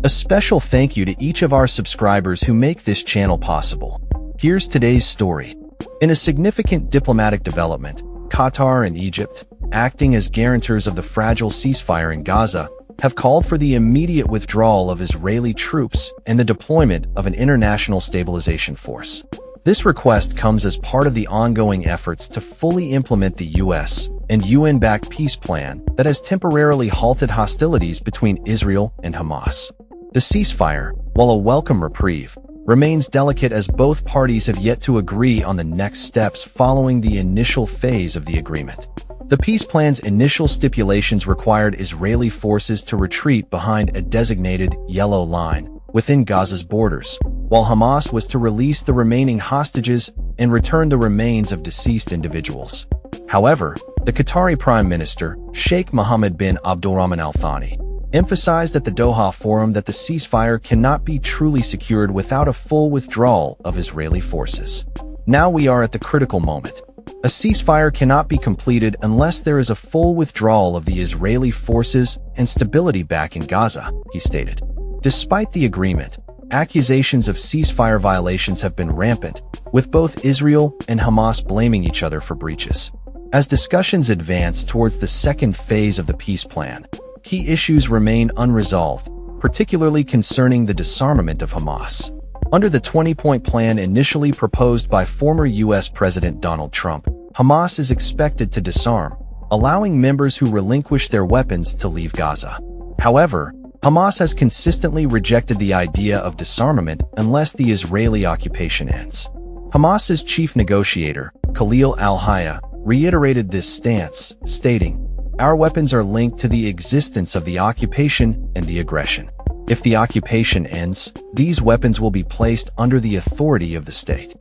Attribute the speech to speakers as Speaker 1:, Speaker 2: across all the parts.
Speaker 1: A special thank you to each of our subscribers who make this channel possible. Here's today's story. In a significant diplomatic development, Qatar and Egypt, acting as guarantors of the fragile ceasefire in Gaza, have called for the immediate withdrawal of Israeli troops and the deployment of an international stabilization force. This request comes as part of the ongoing efforts to fully implement the U.S. and UN-backed peace plan that has temporarily halted hostilities between Israel and Hamas. The ceasefire, while a welcome reprieve, remains delicate as both parties have yet to agree on the next steps following the initial phase of the agreement. The peace plan's initial stipulations required Israeli forces to retreat behind a designated yellow line within Gaza's borders, while Hamas was to release the remaining hostages and return the remains of deceased individuals. However, the Qatari Prime Minister, Sheikh Mohammed bin Abdulrahman Al Thani, emphasized at the Doha Forum that the ceasefire cannot be truly secured without a full withdrawal of Israeli forces. Now we are at the critical moment. A ceasefire cannot be completed unless there is a full withdrawal of the Israeli forces and stability back in Gaza, he stated. Despite the agreement, accusations of ceasefire violations have been rampant, with both Israel and Hamas blaming each other for breaches. As discussions advance towards the second phase of the peace plan, key issues remain unresolved, particularly concerning the disarmament of Hamas. Under the 20-point plan initially proposed by former U.S. President Donald Trump, Hamas is expected to disarm, allowing members who relinquish their weapons to leave Gaza. However, Hamas has consistently rejected the idea of disarmament unless the Israeli occupation ends. Hamas's chief negotiator, Khalil al-Hayya, reiterated this stance, stating, "Our weapons are linked to the existence of the occupation and the aggression. If the occupation ends, these weapons will be placed under the authority of the state."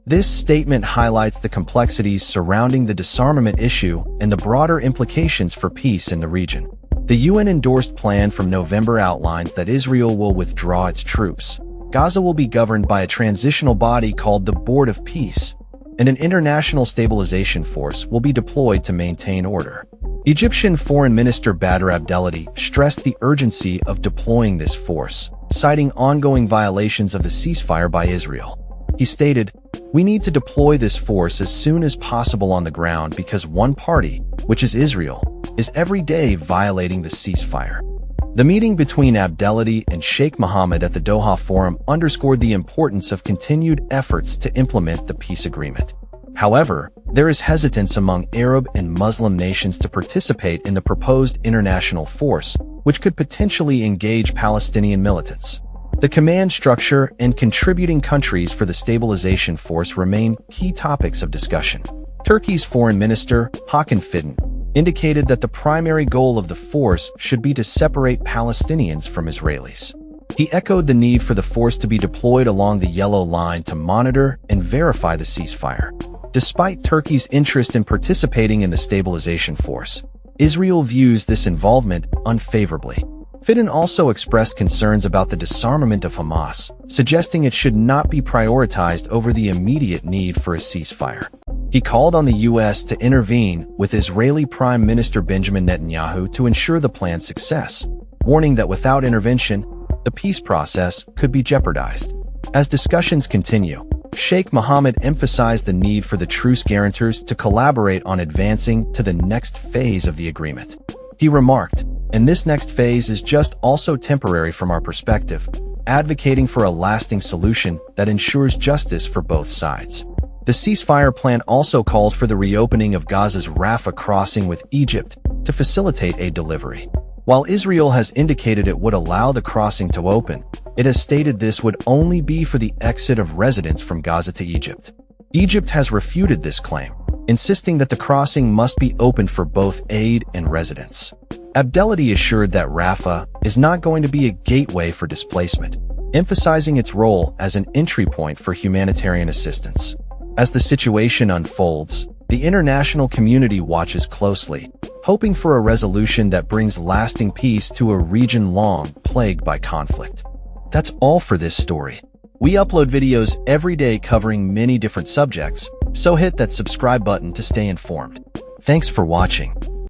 Speaker 1: This statement highlights the complexities surrounding the disarmament issue and the broader implications for peace in the region. The UN-endorsed plan from November outlines that Israel will withdraw its troops. Gaza will be governed by a transitional body called the Board of Peace, and an international stabilization force will be deployed to maintain order. Egyptian Foreign Minister Badr Abdelhadi stressed the urgency of deploying this force, citing ongoing violations of the ceasefire by Israel. He stated, "We need to deploy this force as soon as possible on the ground because one party, which is Israel, is every day violating the ceasefire." The meeting between Abdelhadi and Sheikh Mohammed at the Doha Forum underscored the importance of continued efforts to implement the peace agreement. However, there is hesitance among Arab and Muslim nations to participate in the proposed international force, which could potentially engage Palestinian militants. The command structure and contributing countries for the stabilization force remain key topics of discussion. Turkey's Foreign Minister, Hakan Fidan, indicated that the primary goal of the force should be to separate Palestinians from Israelis. He echoed the need for the force to be deployed along the yellow line to monitor and verify the ceasefire. Despite Turkey's interest in participating in the stabilization force, Israel views this involvement unfavorably. Fidan also expressed concerns about the disarmament of Hamas, suggesting it should not be prioritized over the immediate need for a ceasefire. He called on the U.S. to intervene with Israeli Prime Minister Benjamin Netanyahu to ensure the plan's success, warning that without intervention, the peace process could be jeopardized. As discussions continue, Sheikh Mohammed emphasized the need for the truce guarantors to collaborate on advancing to the next phase of the agreement. He remarked, "And this next phase is just also temporary from our perspective, advocating for a lasting solution that ensures justice for both sides." The ceasefire plan also calls for the reopening of Gaza's Rafah crossing with Egypt to facilitate aid delivery. While Israel has indicated it would allow the crossing to open, it has stated this would only be for the exit of residents from Gaza to Egypt. Egypt has refuted this claim, insisting that the crossing must be opened for both aid and residents. Abdelhadi assured that Rafah is not going to be a gateway for displacement, emphasizing its role as an entry point for humanitarian assistance. As the situation unfolds, the international community watches closely, hoping for a resolution that brings lasting peace to a region long plagued by conflict. That's all for this story. We upload videos every day covering many different subjects, so hit that subscribe button to stay informed. Thanks for watching.